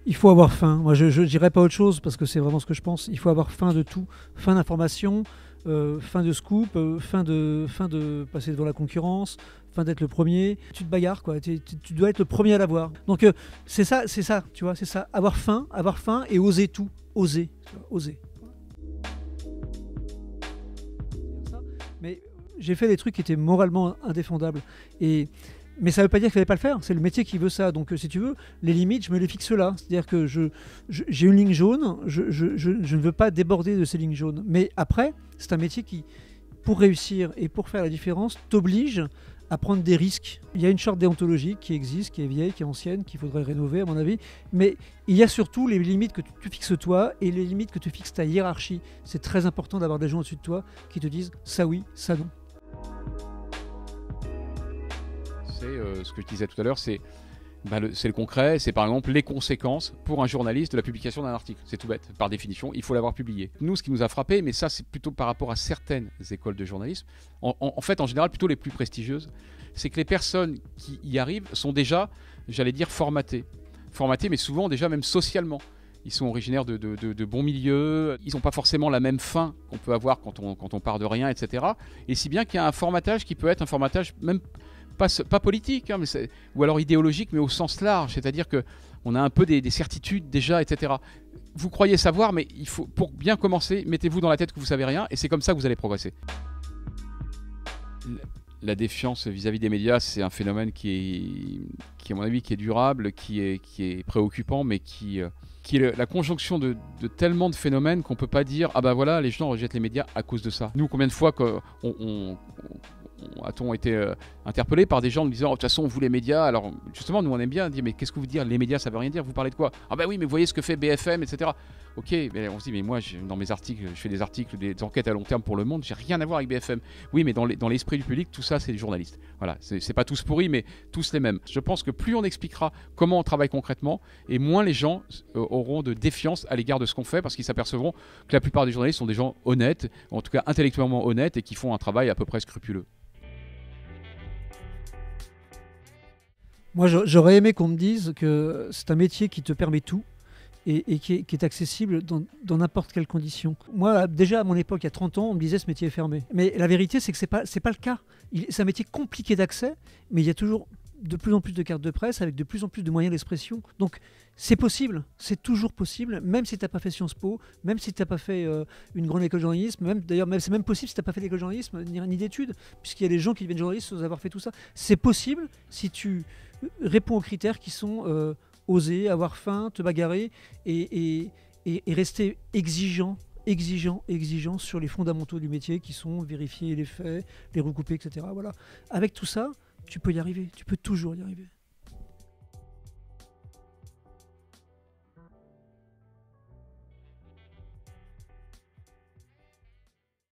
Il faut avoir faim. Moi, je ne dirais pas autre chose parce que c'est vraiment ce que je pense. Il faut avoir faim de tout. Faim d'information, faim de scoop, faim de passer devant la concurrence, faim d'être le premier. Tu te bagarres, quoi. Tu dois être le premier à l'avoir. Donc, c'est ça, tu vois, c'est ça. Avoir faim et oser tout. Oser. Oser. Mais j'ai fait des trucs qui étaient moralement indéfendables. Mais ça ne veut pas dire qu'il ne fallait pas le faire. C'est le métier qui veut ça. Donc, si tu veux, les limites, je me les fixe là. C'est-à-dire que j'ai une ligne jaune, je ne veux pas déborder de ces lignes jaunes. Mais après, c'est un métier qui, pour réussir et pour faire la différence, t'oblige à prendre des risques. Il y a une charte déontologique qui existe, qui est vieille, qui est ancienne, qu'il faudrait rénover, à mon avis. Mais il y a surtout les limites que tu fixes toi et les limites que tu fixes ta hiérarchie. C'est très important d'avoir des gens au-dessus de toi qui te disent ça oui, ça non. Ce que je disais tout à l'heure, c'est le concret, c'est par exemple les conséquences pour un journaliste de la publication d'un article. C'est tout bête, par définition, il faut l'avoir publié. Nous, ce qui nous a frappé, mais ça c'est plutôt par rapport à certaines écoles de journalisme, en fait en général plutôt les plus prestigieuses, c'est que les personnes qui y arrivent sont déjà, j'allais dire, formatées, mais souvent déjà même socialement. Ils sont originaires de bons milieux, ils n'ont pas forcément la même faim qu'on peut avoir quand on part de rien, etc. Et si bien qu'il y a un formatage qui peut être un formatage même pas politique, hein, ou alors idéologique, mais au sens large, c'est-à-dire qu'on a un peu des certitudes déjà, etc. Vous croyez savoir, mais il faut, pour bien commencer, mettez-vous dans la tête que vous savez rien, et c'est comme ça que vous allez progresser. La défiance vis-à-vis des médias, c'est un phénomène qui à mon avis, qui est durable, qui est préoccupant, mais qui est la conjonction de tellement de phénomènes qu'on ne peut pas dire « Ah ben voilà, les gens rejettent les médias à cause de ça ». Nous, combien de fois a-t-on été interpellé par des gens nous disant « De toute façon, vous les médias… » Alors justement, nous on aime bien dire « Mais qu'est-ce que vous dire les médias, ça veut rien dire, vous parlez de quoi ?»« Ah ben oui, mais vous voyez ce que fait BFM, etc. » Ok, mais on se dit « Mais moi, dans mes articles, je fais des articles, des enquêtes à long terme pour Le Monde, j'ai rien à voir avec BFM. » Oui, mais dans l'esprit du public, tout ça, c'est des journalistes. Voilà, c'est pas tous pourris, mais tous les mêmes. Je pense que plus on expliquera comment on travaille concrètement, et moins les gens auront de défiance à l'égard de ce qu'on fait, parce qu'ils s'apercevront que la plupart des journalistes sont des gens honnêtes, en tout cas intellectuellement honnêtes, et qui font un travail à peu près scrupuleux. Moi, j'aurais aimé qu'on me dise que c'est un métier qui te permet tout et qui est accessible dans n'importe quelle condition. Moi, déjà à mon époque, il y a 30 ans, on me disait ce métier est fermé. Mais la vérité, c'est que c'est pas le cas. C'est un métier compliqué d'accès, mais il y a toujours de plus en plus de cartes de presse avec de plus en plus de moyens d'expression. Donc, c'est possible, c'est toujours possible, même si tu n'as pas fait Sciences Po, même si tu n'as pas fait une grande école de journalisme, d'ailleurs, c'est même possible si tu n'as pas fait d'école de journalisme ni d'études, puisqu'il y a des gens qui deviennent journalistes sans avoir fait tout ça. C'est possible si tu réponds aux critères qui sont oser, avoir faim, te bagarrer et rester exigeant sur les fondamentaux du métier qui sont vérifier les faits, les recouper, etc. Voilà. Avec tout ça, tu peux y arriver, tu peux toujours y arriver.